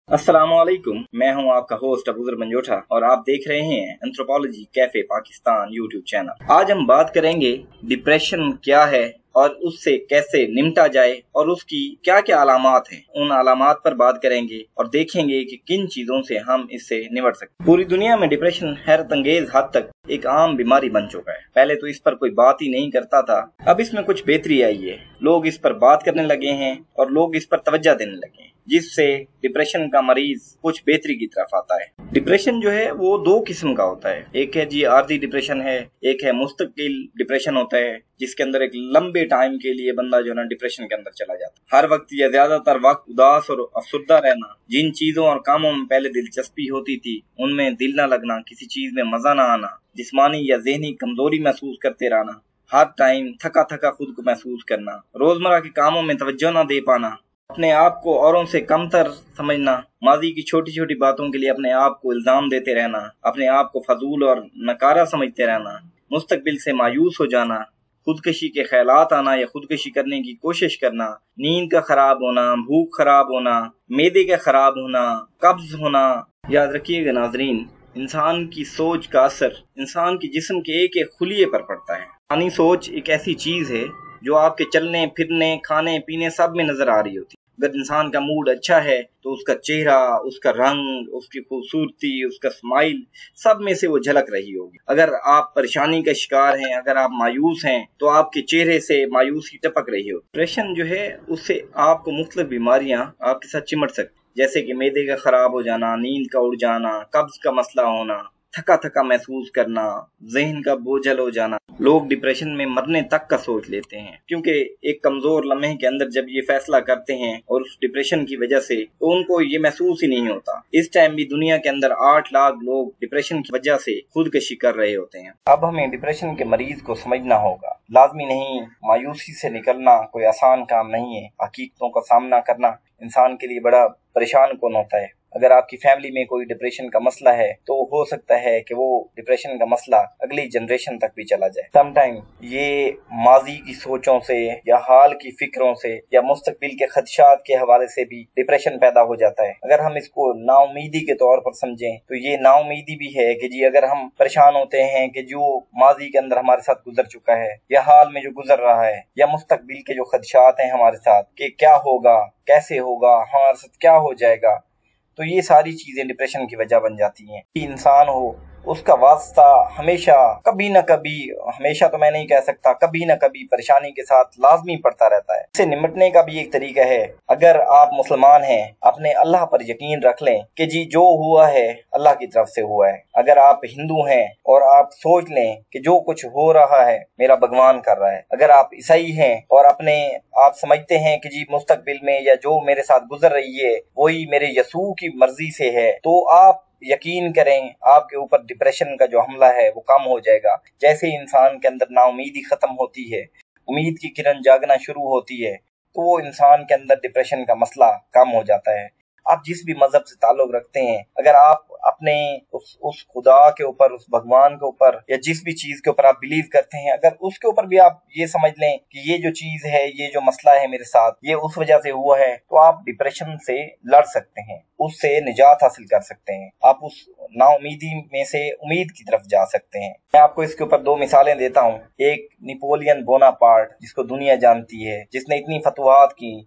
अस्सलामुअलैकुम, मैं हूं आपका होस्ट अबूजर मंजोठा और आप देख रहे हैं anthropology cafe Pakistan YouTube channel. आज हम बात करेंगे डिप्रेशन क्या है और उससे कैसे निपटा जाए और उसकी क्या क्या अलामात हैं। उन अलामात पर बात करेंगे और देखेंगे कि किन चीजों से हम इससे निपट सकते। पूरी दुनिया में डिप्रेशन हैरत अंगेज हद तक एक आम बीमारी बन चुका है। पहले तो इस पर कोई बात ही नहीं करता था, अब इसमें कुछ बेहतरी आई है। लोग इस पर बात करने लगे हैं और लोग इस पर तवज्जो देने लगे हैं, जिससे डिप्रेशन का मरीज कुछ बेहतरी की तरफ आता है। डिप्रेशन जो है वो दो किस्म का होता है। एक है जी आर्जी डिप्रेशन है, एक है मुस्तकिल डिप्रेशन होता है, जिसके अंदर एक लंबे टाइम के लिए बंदा जो है ना डिप्रेशन के अंदर चला जाता है। हर वक्त या ज्यादातर वक्त उदास और अफसुर्दा रहना, जिन चीजों और कामों में पहले दिलचस्पी होती थी उनमें दिल न लगना, किसी चीज में मजा न आना, जिस्मानी या ज़हनी कमजोरी महसूस करते रहना, हर टाइम थका थका खुद को महसूस करना, रोजमर्रा के कामों में तवज्जो न दे पाना, अपने आप को औरों से कमतर समझना, माजी की छोटी छोटी बातों के लिए अपने आप को इल्जाम देते रहना, अपने आप को फजूल और नकारा समझते रहना, मुस्तकबिल से मायूस हो जाना, खुदकशी के ख्यालात आना या खुदकशी करने की कोशिश करना, नींद का खराब होना, भूख खराब होना, मैदे का खराब होना, कब्ज होना। याद रखिएगा नाजरीन, इंसान की सोच का असर इंसान के जिस्म के एक एक खुलिये पर पड़ता है। इंसानी सोच एक ऐसी चीज है जो आपके चलने फिरने खाने पीने सब में नजर आ रही होती है। अगर इंसान का मूड अच्छा है तो उसका चेहरा, उसका रंग, उसकी खूबसूरती, उसका स्माइल सब में से वो झलक रही होगी। अगर आप परेशानी का शिकार हैं, अगर आप मायूस हैं तो आपके चेहरे से मायूसी टपक रही हो। डिप्रेशन जो है उससे आपको मुख्तलिफ बीमारियां आपके साथ चिमट सकती, जैसे कि मैदे का खराब हो जाना, नींद का उड़ जाना, कब्ज का मसला होना, थका थका महसूस करना, जहन का बोझल हो जाना। लोग डिप्रेशन में मरने तक का सोच लेते हैं, क्योंकि एक कमजोर लम्हे के अंदर जब ये फैसला करते हैं और उस डिप्रेशन की वजह से, तो उनको ये महसूस ही नहीं होता। इस टाइम भी दुनिया के अंदर 8 लाख लोग डिप्रेशन की वजह से खुदकशी कर रहे होते हैं। अब हमें डिप्रेशन के मरीज को समझना होगा। लाजमी नहीं, मायूसी से निकलना कोई आसान काम नहीं है। हकीकतों का सामना करना इंसान के लिए बड़ा परेशान कौन होता है। अगर आपकी फैमिली में कोई डिप्रेशन का मसला है तो हो सकता है कि वो डिप्रेशन का मसला अगली जनरेशन तक भी चला जाए। समटाइम ये माजी की सोचों से या हाल की फिक्रों से या मुस्तकबिल के खदशात के हवाले से भी डिप्रेशन पैदा हो जाता है। अगर हम इसको नाउमीदी के तौर पर समझें तो ये नाउमीदी भी है कि जी अगर हम परेशान होते हैं कि जो माजी के अंदर हमारे साथ गुजर चुका है या हाल में जो गुजर रहा है या मुस्तकबिल के जो खदशात हैं हमारे साथ कि क्या होगा, कैसे होगा, हमारे साथ क्या हो जाएगा, तो ये सारी चीजें डिप्रेशन की वजह बन जाती हैं। इंसान हो उसका वास्ता हमेशा कभी न कभी, हमेशा तो मैं नहीं कह सकता, कभी न कभी परेशानी के साथ लाजमी पड़ता रहता है। इससे निपटने का भी एक तरीका है। अगर आप मुसलमान हैं, अपने अल्लाह पर यकीन रख लें कि जी जो हुआ है अल्लाह की तरफ से हुआ है। अगर आप हिंदू हैं और आप सोच लें कि जो कुछ हो रहा है मेरा भगवान कर रहा है। अगर आप ईसाई हैं और आप समझते हैं कि जी मुस्तकबिल में या जो मेरे साथ गुजर रही है वही मेरे यसू की मर्जी से है, तो आप यकीन करें आपके ऊपर डिप्रेशन का जो हमला है वो कम हो जाएगा। जैसे इंसान के अंदर नाउमीदी खत्म होती है, उम्मीद की किरण जागना शुरू होती है, तो वो इंसान के अंदर डिप्रेशन का मसला कम हो जाता है। आप जिस भी मजहब से ताल्लुक रखते हैं, अगर आप अपने उस खुदा के ऊपर, उस भगवान के ऊपर या जिस भी चीज के ऊपर आप बिलीव करते हैं, अगर उसके ऊपर भी आप ये समझ लें कि ये जो चीज है, ये जो मसला है मेरे साथ, ये उस वजह से हुआ है, तो आप डिप्रेशन से लड़ सकते हैं, उससे निजात हासिल कर सकते हैं। आप उस नाउमीदी में से उम्मीद की तरफ जा सकते हैं। मैं आपको इसके ऊपर 2 मिसालें देता हूँ। एक नेपोलियन बोनापार्ट, जिसको दुनिया जानती है, जिसने इतनी फतवाहत की,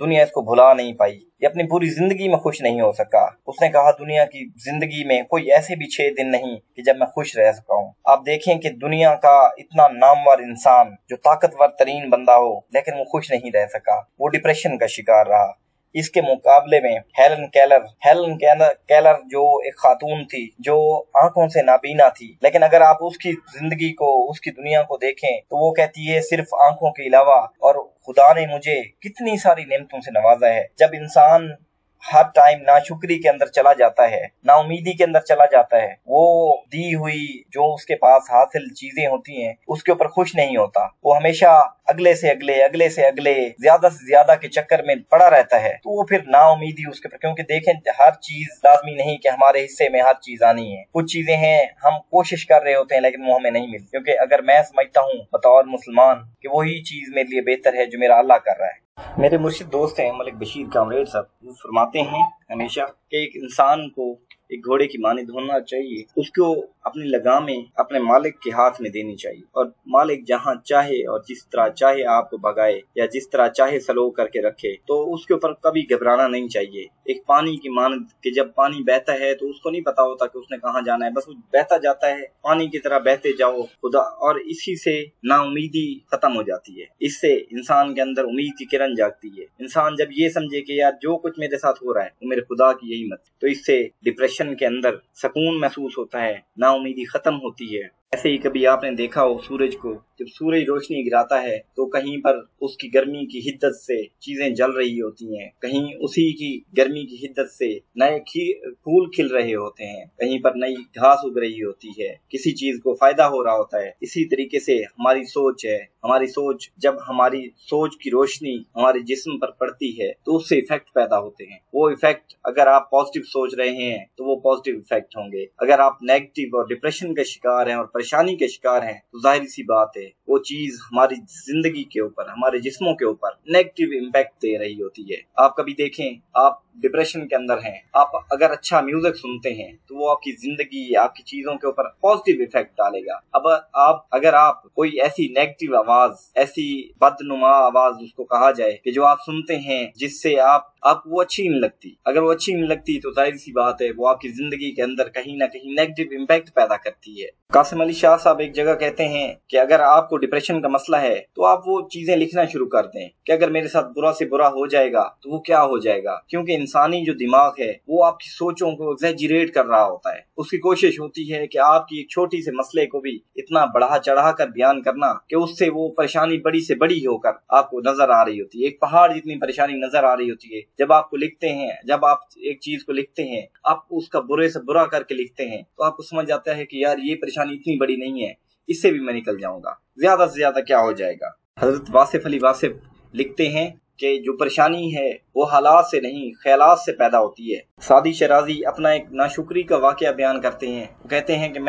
दुनिया इसको भुला नहीं पाई। ये अपनी पूरी जिंदगी में खुश नहीं हो सका। उसने कहा दुनिया की जिंदगी में कोई ऐसे भी 6 दिन नहीं कि जब मैं खुश रह सका हूँ। आप देखें कि दुनिया का इतना नामवर इंसान, जो ताकतवर तरीन बंदा हो, लेकिन वो खुश नहीं रह सका, वो डिप्रेशन का शिकार रहा। इसके मुकाबले में हेलन केलर जो एक खातून थी जो आंखों से नाबीना थी, लेकिन अगर आप उसकी जिंदगी को, उसकी दुनिया को देखें तो वो कहती है सिर्फ आंखों के अलावा और खुदा ने मुझे कितनी सारी नेमतों से नवाजा है। जब इंसान हर टाइम नाशुक्री के अंदर चला जाता है, नाउमीदी के अंदर चला जाता है, वो दी हुई जो उसके पास हासिल चीजें होती हैं उसके ऊपर खुश नहीं होता। वो हमेशा अगले से अगले ज्यादा से ज्यादा के चक्कर में पड़ा रहता है, तो वो फिर नाउमीदी उसके ऊपर, क्योंकि देखें हर चीज लाजमी नहीं कि हमारे हिस्से में हर चीज आनी है। कुछ चीजें हैं हम कोशिश कर रहे होते हैं लेकिन वो हमें नहीं मिलती, क्योंकि अगर मैं समझता हूँ बतौर मुसलमान कि वही चीज मेरे लिए बेहतर है जो मेरा अल्लाह कर रहा है, मेरे मुर्शिद दोस्त हैं मलिक बशीर कामरेड साहब, वो फरमाते हैं हमेशा कि एक इंसान को एक घोड़े की मानिंद होना चाहिए, उसको अपनी लगामें अपने मालिक के हाथ में देनी चाहिए और मालिक जहाँ चाहे और जिस तरह चाहे आपको भगाए या जिस तरह चाहे स्लो करके रखे तो उसके ऊपर कभी घबराना नहीं चाहिए। एक पानी की मानिंद कि जब पानी बहता है तो उसको नहीं पता होता कि उसने कहाँ जाना है, बस वो बहता जाता है, पानी की तरह बहते जाओ खुदा, और इसी से नाउमीदी खत्म हो जाती है। इससे इंसान के अंदर उम्मीद की किरण जागती है। इंसान जब ये समझे कि यार जो कुछ मेरे साथ हो रहा है वो मेरे खुदा की यही मत, तो इससे डिप्रेशन के अंदर सुकून महसूस होता है, नाउमीदी खत्म होती है। ऐसे ही कभी आपने देखा हो सूरज को, जब सूरज रोशनी गिराता है तो कहीं पर उसकी गर्मी की हिद्दत से चीजें जल रही होती हैं, कहीं उसी की गर्मी की हिद्दत से नए फूल खिल रहे होते हैं, कहीं पर नई घास उग रही होती है, किसी चीज को फायदा हो रहा होता है। इसी तरीके से हमारी सोच है, हमारी सोच जब हमारी सोच की रोशनी हमारे जिस्म पर पड़ती है तो उससे इफेक्ट पैदा होते हैं। वो इफेक्ट अगर आप पॉजिटिव सोच रहे हैं तो वो पॉजिटिव इफेक्ट होंगे, अगर आप नेगेटिव और डिप्रेशन के शिकार हैं और परेशानी के शिकार हैं तो जाहिर सी बात है वो चीज हमारी जिंदगी के ऊपर, हमारे जिस्मों के ऊपर नेगेटिव इम्पैक्ट दे रही होती है। आप कभी देखें, आप डिप्रेशन के अंदर हैं, आप अगर अच्छा म्यूजिक सुनते हैं तो वो आपकी जिंदगी, आपकी चीजों के ऊपर पॉजिटिव इफेक्ट डालेगा। अब अगर आप कोई ऐसी नेगेटिव आवाज, ऐसी बदनुमा आवाज उसको कहा जाए कि जो आप सुनते हैं जिससे आपको वो अच्छी नहीं लगती, अगर वो अच्छी नहीं लगती तो जाहिर सी बात है वो आपकी जिंदगी के अंदर कहीं ना कहीं नेगेटिव इम्पैक्ट पैदा करती है। कासिम अली शाह साहब एक जगह कहते हैं कि अगर आपको डिप्रेशन का मसला है तो आप वो चीजें लिखना शुरू कर दें कि अगर मेरे साथ बुरा से बुरा हो जाएगा तो वो क्या हो जाएगा, क्योंकि इंसानी जो दिमाग है वो आपकी सोचों को एग्जैजरेट कर रहा होता है। उसकी कोशिश होती है कि आपकी एक छोटी से मसले को भी इतना बढ़ा चढ़ा कर बयान करना कि उससे वो परेशानी बड़ी से बड़ी होकर आपको नजर आ रही होती है, एक पहाड़ जितनी परेशानी नजर आ रही होती है। जब आपको लिखते हैं, जब आप एक चीज को लिखते हैं, आप उसका बुरे से बुरा करके लिखते हैं तो आपको समझ आता है कि यार ये परेशानी इतनी बड़ी नहीं है, इससे भी मैं निकल जाऊंगा, ज्यादा से ज्यादा क्या हो जाएगा। हजरत वासिफ अली वासिफ लिखते हैं कि जो परेशानी है वो हालात से नहीं ख्यालात से पैदा होती है। सादी शराजी अपना एक नाशुक्री का वाकया बयान करते हैं। वो कहते हैं कि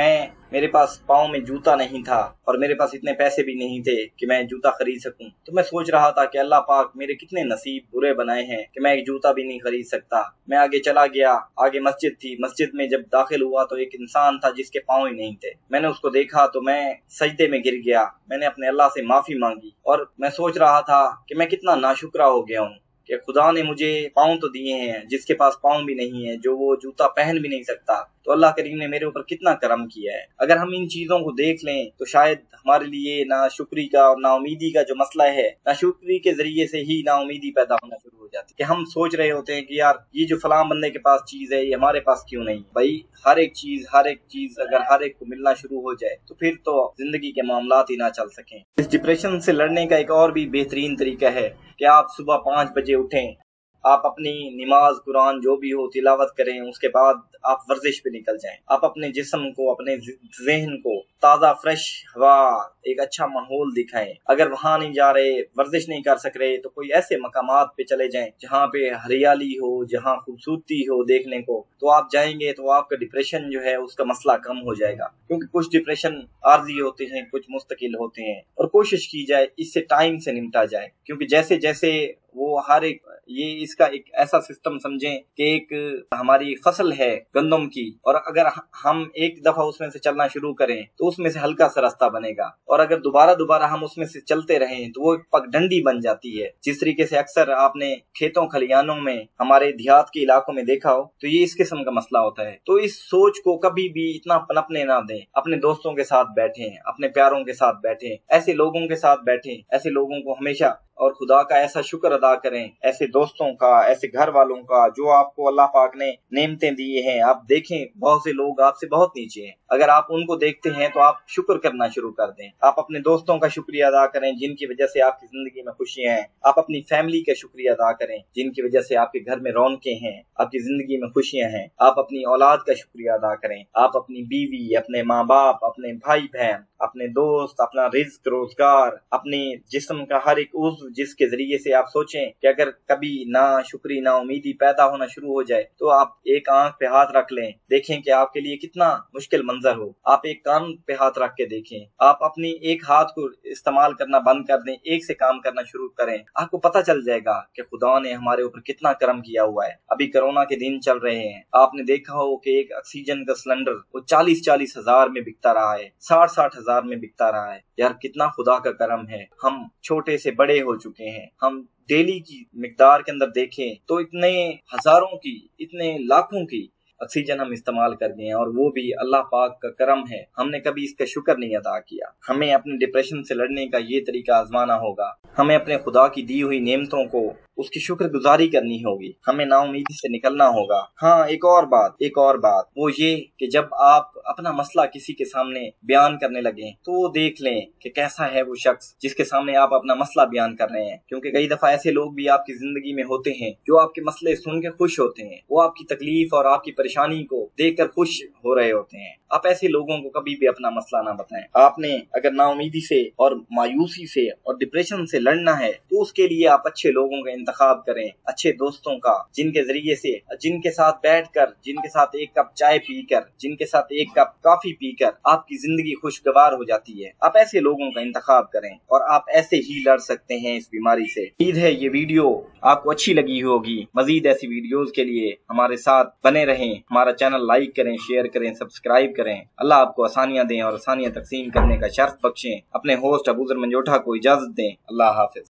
मेरे पास पाँव में जूता नहीं था और मेरे पास इतने पैसे भी नहीं थे कि मैं जूता खरीद सकूं, तो मैं सोच रहा था कि अल्लाह पाक मेरे कितने नसीब बुरे बनाए हैं कि मैं एक जूता भी नहीं खरीद सकता। मैं आगे चला गया, आगे मस्जिद थी, मस्जिद में जब दाखिल हुआ तो एक इंसान था जिसके पाँव ही नहीं थे। मैंने उसको देखा तो मैं सजदे में गिर गया, मैंने अपने अल्लाह से माफी मांगी और मैं सोच रहा था कि मैं कितना नाशुक्रा हो गया हूँ कि खुदा ने मुझे पाँव तो दिए हैं, जिसके पास पाँव भी नहीं है, जो वो जूता पहन भी नहीं सकता, तो अल्लाह करीम ने मेरे ऊपर कितना करम किया है। अगर हम इन चीजों को देख लें तो शायद हमारे लिए नाशुक्री का और नाउमीदी का जो मसला है, नाशुक्री के जरिए से ही नाउमीदी पैदा होना शुरू हो जाती है कि हम सोच रहे होते हैं कि यार ये जो फलां बंदे के पास चीज है ये हमारे पास क्यों नहीं। भाई हर एक चीज अगर हर एक को मिलना शुरू हो जाए तो फिर तो जिंदगी के मामलात ही ना चल सकें। इस डिप्रेशन से लड़ने का एक और भी बेहतरीन तरीका है कि आप सुबह 5 बजे उठें, आप अपनी नमाज कुरान जो भी हो तिलावत करें, उसके बाद आप वर्जिश पे निकल जाएं। आप अपने जिस्म को, अपने ज़हन को ताज़ा फ्रेश हवा, एक अच्छा माहौल दिखाएं। अगर वहां नहीं जा रहे, वर्जिश नहीं कर सक रहे, तो कोई ऐसे मकामात पे चले जाएं जहाँ पे हरियाली हो, जहाँ खूबसूरती हो देखने को, तो आप जाएंगे तो आपका डिप्रेशन जो है उसका मसला कम हो जाएगा। क्योंकि कुछ डिप्रेशन आर्जी होते हैं, कुछ मुस्तकिल होते हैं, और कोशिश की जाए इससे टाइम से निपटा जाए। क्योंकि जैसे जैसे वो हर एक, ये इसका एक ऐसा सिस्टम समझें कि एक हमारी फसल है गंदम की, और अगर हम एक दफा उसमें से चलना शुरू करें तो उसमें से हल्का सा रास्ता बनेगा, और अगर दोबारा हम उसमें से चलते रहें तो वो एक पगडंडी बन जाती है। जिस तरीके से अक्सर आपने खेतों खलियानों में, हमारे देहात के इलाकों में देखा हो, तो ये इस किस्म का मसला होता है। तो इस सोच को कभी भी इतना पनपने ना दें। अपने दोस्तों के साथ बैठें, अपने प्यारों के साथ बैठें, ऐसे लोगों के साथ बैठें, ऐसे लोगों को हमेशा, और खुदा का ऐसा शुक्र अदा करें, ऐसे दोस्तों का, ऐसे घर वालों का जो आपको अल्लाह पाक ने नेमतें दिए हैं। आप देखें बहुत से लोग आपसे बहुत नीचे हैं, अगर आप उनको देखते हैं तो आप शुक्र करना शुरू कर दें। आप अपने दोस्तों का शुक्रिया अदा करें जिनकी वजह से आपकी जिंदगी में खुशियां हैं। आप अपनी फैमिली का शुक्रिया अदा करें जिनकी वजह से आपके घर में रौनकें हैं, आपकी जिंदगी में खुशियां हैं। आप अपनी औलाद का शुक्रिया अदा करें, आप अपनी बीवी, अपने माँ बाप, अपने भाई बहन, अपने दोस्त, अपना रिज्क रोजगार, अपने जिस्म का हर एक उज़्व जिसके जरिए से आप सोचें कि अगर कभी नाशुक्री नाउमीदी पैदा होना शुरू हो जाए तो आप एक आंख पे हाथ रख लें, देखें कि आपके लिए कितना मुश्किल मंजर हो। आप एक कान पे हाथ रख के देखें, आप अपनी एक हाथ को इस्तेमाल करना बंद कर दें, एक से काम करना शुरू करें, आपको पता चल जाएगा कि खुदा ने हमारे ऊपर कितना करम किया हुआ है। अभी कोरोना के दिन चल रहे हैं, आपने देखा हो कि एक ऑक्सीजन का सिलेंडर वो 40-40 हजार में बिकता रहा है, 60-60 हजार में बिकता रहा है। यार कितना खुदा का करम है, हम छोटे से बड़े हो चुके हैं। हम डेली की मिकदार के अंदर देखें तो इतने हजारों की, इतने लाखों की ऑक्सीजन हम इस्तेमाल कर गए हैं, और वो भी अल्लाह पाक का करम है। हमने कभी इसका शुक्र नहीं अदा किया। हमें अपने डिप्रेशन से लड़ने का ये तरीका आजमाना होगा। हमें अपने खुदा की दी हुई नेमतों को उसकी शुक्रगुजारी करनी होगी। हमें नाउमीदी से निकलना होगा। हाँ, एक और बात वो ये कि जब आप अपना मसला किसी के सामने बयान करने लगे तो वो देख लें कि कैसा है वो शख्स जिसके सामने आप अपना मसला बयान कर रहे हैं, क्योंकि कई दफा ऐसे लोग भी आपकी जिंदगी में होते हैं जो आपके मसले सुन के खुश होते हैं, वो आपकी तकलीफ और आपकी परेशानी को देख कर खुश हो रहे होते हैं। आप ऐसे लोगों को कभी भी अपना मसला ना बताएं। आपने अगर नाउमीदी से और मायूसी से और डिप्रेशन से लड़ना है तो उसके लिए आप अच्छे लोगों का इंतखाब करें, अच्छे दोस्तों का, जिनके जरिए से, जिनके साथ बैठकर, जिनके साथ एक कप चाय पीकर, जिनके साथ एक कप कॉफी पीकर आपकी जिंदगी खुशगवार हो जाती है। आप ऐसे लोगों का इंतखाब करें और आप ऐसे ही लड़ सकते हैं इस बीमारी से। उम्मीद है ये वीडियो आपको अच्छी लगी होगी। मजीद ऐसी वीडियोस के लिए हमारे साथ बने रहें। हमारा चैनल लाइक करें, शेयर करें, सब्सक्राइब करें। अल्लाह आपको आसानियां दें और आसानियां तकसीम करने का शर्फ बख्शें। अपने होस्ट अबूजर मंजोठा को इजाजत दें। अल्लाह हाफिज।